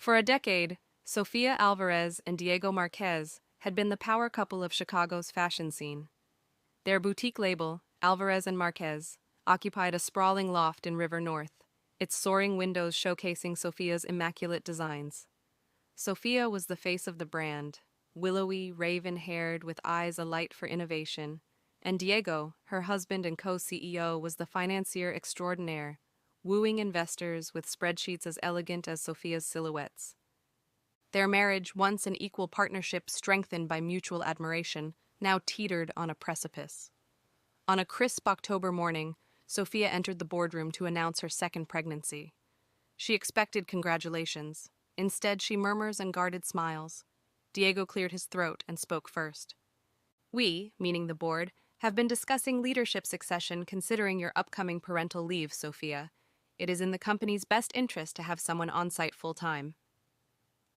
For a decade, Sofia Alvarez and Diego Marquez had been the power couple of Chicago's fashion scene. Their boutique label, Alvarez and Marquez, occupied a sprawling loft in River North, its soaring windows showcasing Sofia's immaculate designs. Sofia was the face of the brand, willowy, raven-haired with eyes alight for innovation, and Diego, her husband and co-CEO, was the financier extraordinaire, wooing investors with spreadsheets as elegant as Sofia's silhouettes. Their marriage, once an equal partnership strengthened by mutual admiration, now teetered on a precipice. On a crisp October morning, Sofia entered the boardroom to announce her second pregnancy. She expected congratulations. Instead, she murmurs and guarded smiles. Diego cleared his throat and spoke first. "We, meaning the board, have been discussing leadership succession considering your upcoming parental leave, Sofia. It is in the company's best interest to have someone on-site full-time."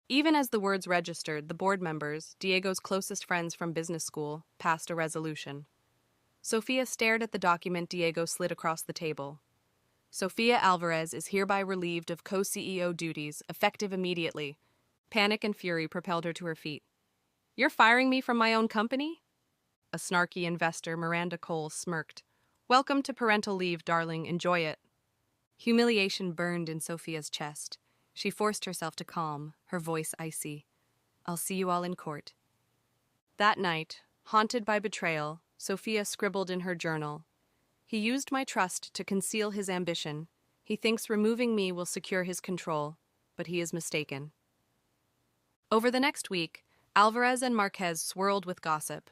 Even as the words registered, the board members, Diego's closest friends from business school, passed a resolution. Sofia stared at the document Diego slid across the table. "Sofia Alvarez is hereby relieved of co-CEO duties, effective immediately." Panic and fury propelled her to her feet. "You're firing me from my own company?" A snarky investor, Miranda Cole, smirked. "Welcome to parental leave, darling. Enjoy it." Humiliation burned in Sofia's chest. She forced herself to calm, her voice icy. "I'll see you all in court." That night, haunted by betrayal, Sofia scribbled in her journal, "He used my trust to conceal his ambition. He thinks removing me will secure his control, but he is mistaken." Over the next week, Alvarez and Marquez swirled with gossip.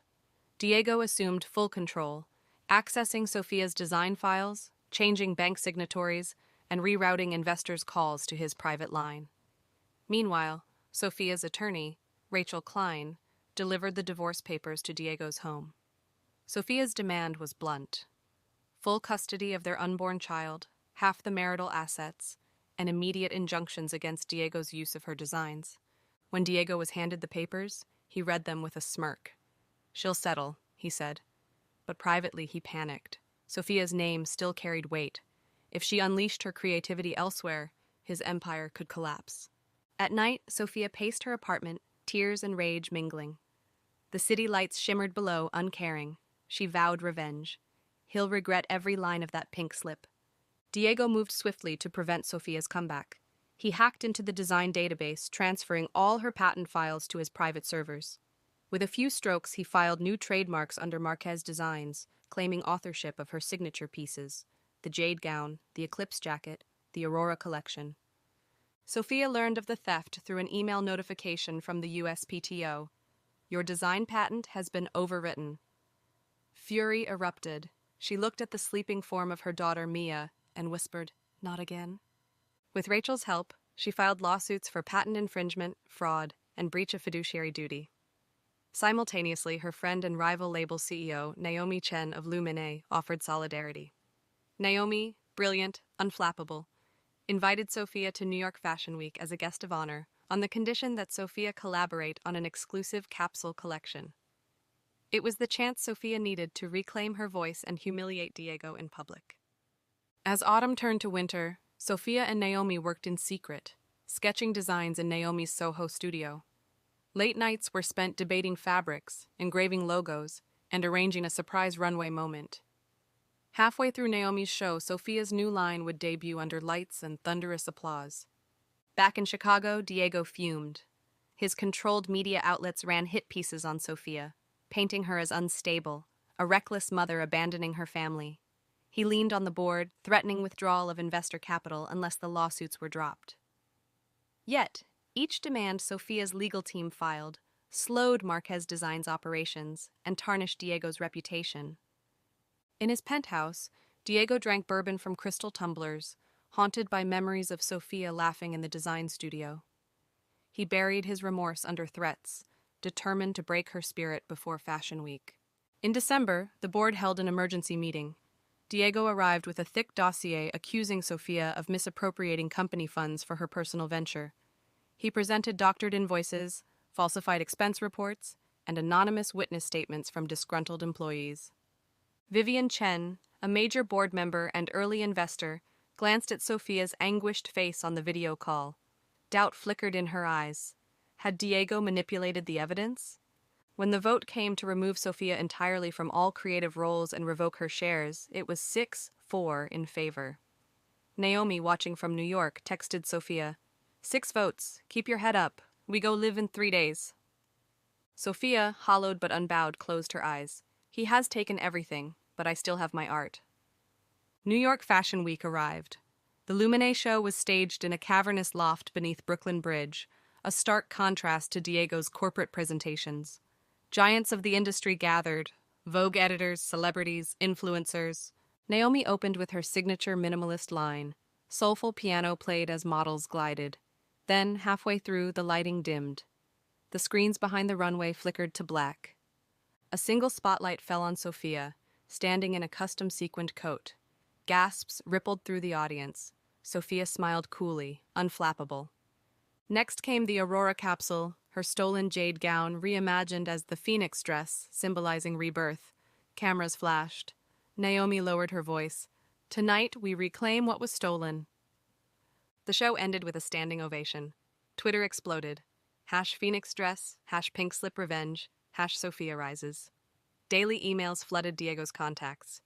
Diego assumed full control, accessing Sofia's design files, changing bank signatories, and rerouting investors' calls to his private line. Meanwhile, Sofia's attorney, Rachel Klein, delivered the divorce papers to Diego's home. Sofia's demand was blunt: full custody of their unborn child, half the marital assets, and immediate injunctions against Diego's use of her designs. When Diego was handed the papers, he read them with a smirk. "She'll settle," he said. But privately he panicked. Sofia's name still carried weight. If she unleashed her creativity elsewhere, his empire could collapse. At night, Sofia paced her apartment, tears and rage mingling. The city lights shimmered below, uncaring. She vowed revenge. He'll regret every line of that pink slip. Diego moved swiftly to prevent Sofia's comeback. He hacked into the design database, transferring all her patent files to his private servers. With a few strokes, he filed new trademarks under Marquez Designs, claiming authorship of her signature pieces: the jade gown, the eclipse jacket, the Aurora collection. Sofia learned of the theft through an email notification from the USPTO. "Your design patent has been overwritten." Fury erupted. She looked at the sleeping form of her daughter Mia and whispered, "Not again." With Rachel's help, she filed lawsuits for patent infringement, fraud, and breach of fiduciary duty. Simultaneously, her friend and rival label CEO, Naomi Chen of Luminate, offered solidarity. Naomi, brilliant, unflappable, invited Sofia to New York Fashion Week as a guest of honor on the condition that Sofia collaborate on an exclusive capsule collection. It was the chance Sofia needed to reclaim her voice and humiliate Diego in public. As autumn turned to winter, Sofia and Naomi worked in secret, sketching designs in Naomi's Soho studio. Late nights were spent debating fabrics, engraving logos, and arranging a surprise runway moment. Halfway through Naomi's show, Sofia's new line would debut under lights and thunderous applause. Back in Chicago, Diego fumed. His controlled media outlets ran hit pieces on Sofia, painting her as unstable, a reckless mother abandoning her family. He leaned on the board, threatening withdrawal of investor capital unless the lawsuits were dropped. Yet, each demand Sofia's legal team filed slowed Marquez Designs' operations and tarnished Diego's reputation. In his penthouse, Diego drank bourbon from crystal tumblers, haunted by memories of Sofia laughing in the design studio. He buried his remorse under threats, determined to break her spirit before Fashion Week. In December, the board held an emergency meeting. Diego arrived with a thick dossier accusing Sofia of misappropriating company funds for her personal venture. He presented doctored invoices, falsified expense reports, and anonymous witness statements from disgruntled employees. Vivian Chen, a major board member and early investor, glanced at Sofia's anguished face on the video call. Doubt flickered in her eyes. Had Diego manipulated the evidence? When the vote came to remove Sofia entirely from all creative roles and revoke her shares, it was 6-4 in favor. Naomi, watching from New York, texted Sofia, "6 votes. Keep your head up. We go live in 3 days." Sofia, hollowed but unbowed, closed her eyes. "He has taken everything, but I still have my art." New York Fashion Week arrived. The Luminae show was staged in a cavernous loft beneath Brooklyn Bridge, a stark contrast to Diego's corporate presentations. Giants of the industry gathered, Vogue editors, celebrities, influencers. Naomi opened with her signature minimalist line. Soulful piano played as models glided. Then, halfway through, the lighting dimmed. The screens behind the runway flickered to black. A single spotlight fell on Sofia, standing in a custom-sequined coat. Gasps rippled through the audience. Sofia smiled coolly, unflappable. Next came the Aurora capsule, her stolen jade gown reimagined as the Phoenix dress, symbolizing rebirth. Cameras flashed. Naomi lowered her voice. "Tonight, we reclaim what was stolen." The show ended with a standing ovation. Twitter exploded. #Phoenix dress, #pink slip revenge, #Sofia rises. Daily emails flooded Diego's contacts.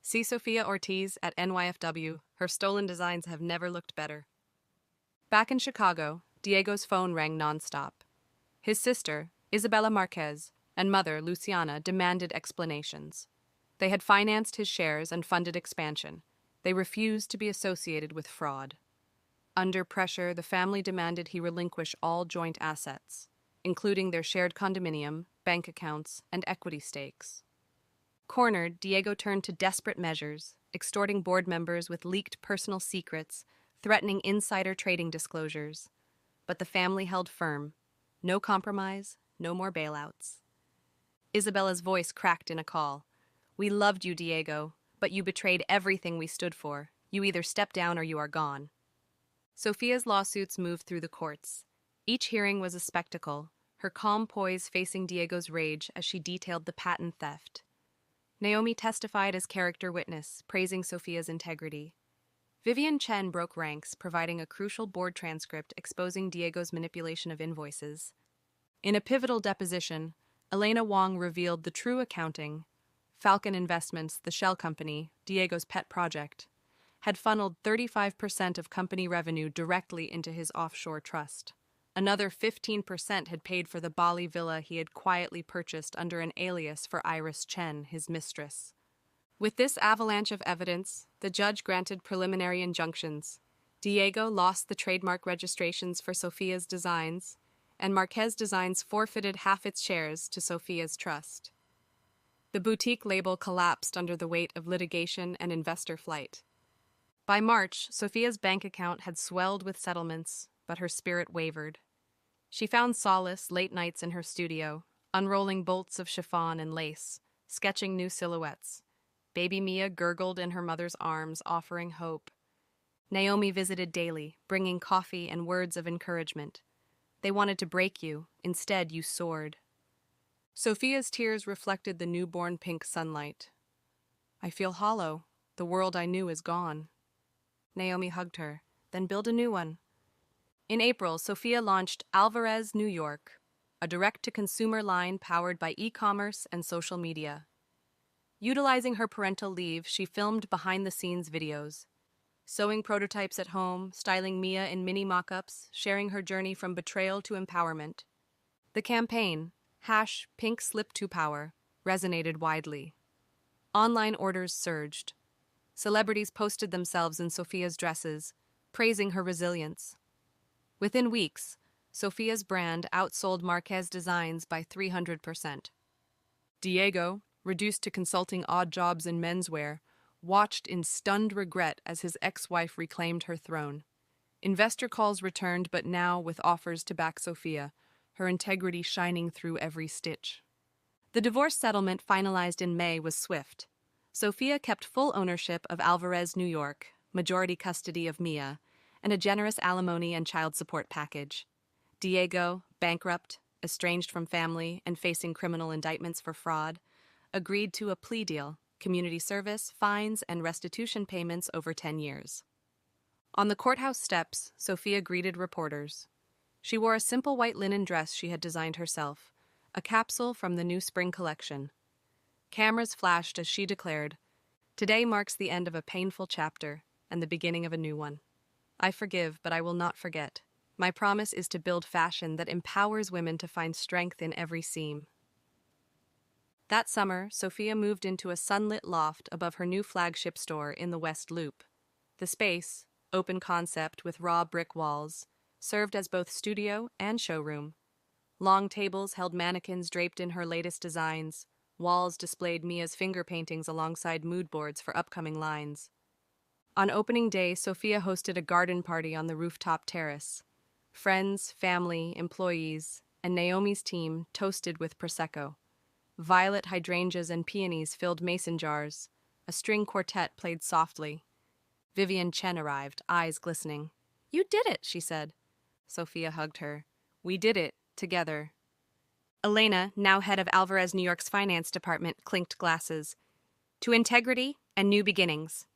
"See Sofia Ortiz at NYFW. Her stolen designs have never looked better." Back in Chicago, Diego's phone rang nonstop. His sister, Isabella Marquez, and mother, Luciana, demanded explanations. They had financed his shares and funded expansion. They refused to be associated with fraud. Under pressure, the family demanded he relinquish all joint assets, including their shared condominium, bank accounts, and equity stakes. Cornered, Diego turned to desperate measures, extorting board members with leaked personal secrets, threatening insider trading disclosures. But the family held firm. No compromise, no more bailouts. Isabella's voice cracked in a call. "We loved you, Diego, but you betrayed everything we stood for. You either step down or you are gone." Sofia's lawsuits moved through the courts. Each hearing was a spectacle, her calm poise facing Diego's rage as she detailed the patent theft. Naomi testified as character witness, praising Sofia's integrity. Vivian Chen broke ranks, providing a crucial board transcript exposing Diego's manipulation of invoices. In a pivotal deposition, Elena Wong revealed the true accounting. Falcon Investments, the shell company, Diego's pet project, had funneled 35% of company revenue directly into his offshore trust. Another 15% had paid for the Bali villa he had quietly purchased under an alias for Iris Chen, his mistress. With this avalanche of evidence, the judge granted preliminary injunctions. Diego lost the trademark registrations for Sofia's designs, and Marquez Designs forfeited half its shares to Sofia's trust. The boutique label collapsed under the weight of litigation and investor flight. By March, Sofia's bank account had swelled with settlements, but her spirit wavered. She found solace late nights in her studio, unrolling bolts of chiffon and lace, sketching new silhouettes. Baby Mia gurgled in her mother's arms, offering hope. Naomi visited daily, bringing coffee and words of encouragement. They wanted to break you. Instead, you soared. Sofia's tears reflected the newborn pink sunlight. "I feel hollow. The world I knew is gone." Naomi hugged her. "Then build a new one." In April, Sofia launched ALVAREZ'S New York, a direct-to-consumer line powered by e-commerce and social media. Utilizing her parental leave, she filmed behind-the-scenes videos, sewing prototypes at home, styling Mia in mini mock-ups, sharing her journey from betrayal to empowerment. The campaign, #PinkSlipToPower, resonated widely. Online orders surged. Celebrities posted themselves in Sofia's dresses, praising her resilience. Within weeks, Sofia's brand outsold Marquez Designs by 300%. Diego, reduced to consulting odd jobs in menswear, watched in stunned regret as his ex-wife reclaimed her throne. Investor calls returned, but now with offers to back Sofia, her integrity shining through every stitch. The divorce settlement finalized in May was swift. Sofia kept full ownership of ALVAREZ'S New York, majority custody of Mia, and a generous alimony and child support package. Diego, bankrupt, estranged from family, and facing criminal indictments for fraud, agreed to a plea deal, community service, fines, and restitution payments over 10 years. On the courthouse steps, Sofia greeted reporters. She wore a simple white linen dress she had designed herself, a capsule from the new spring collection. Cameras flashed as she declared, "Today marks the end of a painful chapter and the beginning of a new one. I forgive, but I will not forget. My promise is to build fashion that empowers women to find strength in every seam." That summer, Sophia moved into a sunlit loft above her new flagship store in the West Loop. The space, open concept with raw brick walls, served as both studio and showroom. Long tables held mannequins draped in her latest designs. Walls displayed Mia's finger paintings alongside mood boards for upcoming lines. On opening day, Sophia hosted a garden party on the rooftop terrace. Friends, family, employees, and Naomi's team toasted with Prosecco. Violet hydrangeas and peonies filled mason jars. A string quartet played softly. Vivian Chen arrived, eyes glistening. "You did it," she said. Sophia hugged her. "We did it, together." Elena, now head of Alvarez New York's finance department, clinked glasses. "To integrity and new beginnings."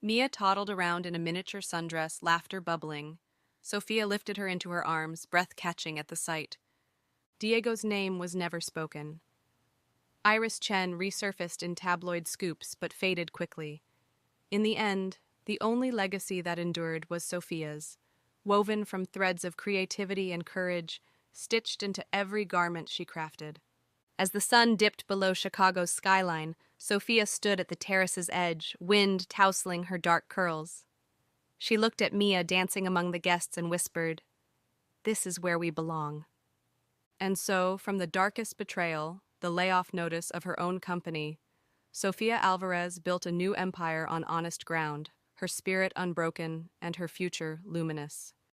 Mia toddled around in a miniature sundress, laughter bubbling. Sophia lifted her into her arms, breath catching at the sight. Diego's name was never spoken. Iris Chen resurfaced in tabloid scoops but faded quickly. In the end, the only legacy that endured was Sophia's, woven from threads of creativity and courage, stitched into every garment she crafted. As the sun dipped below Chicago's skyline, Sophia stood at the terrace's edge, wind tousling her dark curls. She looked at Mia dancing among the guests and whispered, "This is where we belong." And so, from the darkest betrayal, the layoff notice of her own company, Sofia Alvarez built a new empire on honest ground, her spirit unbroken and her future luminous.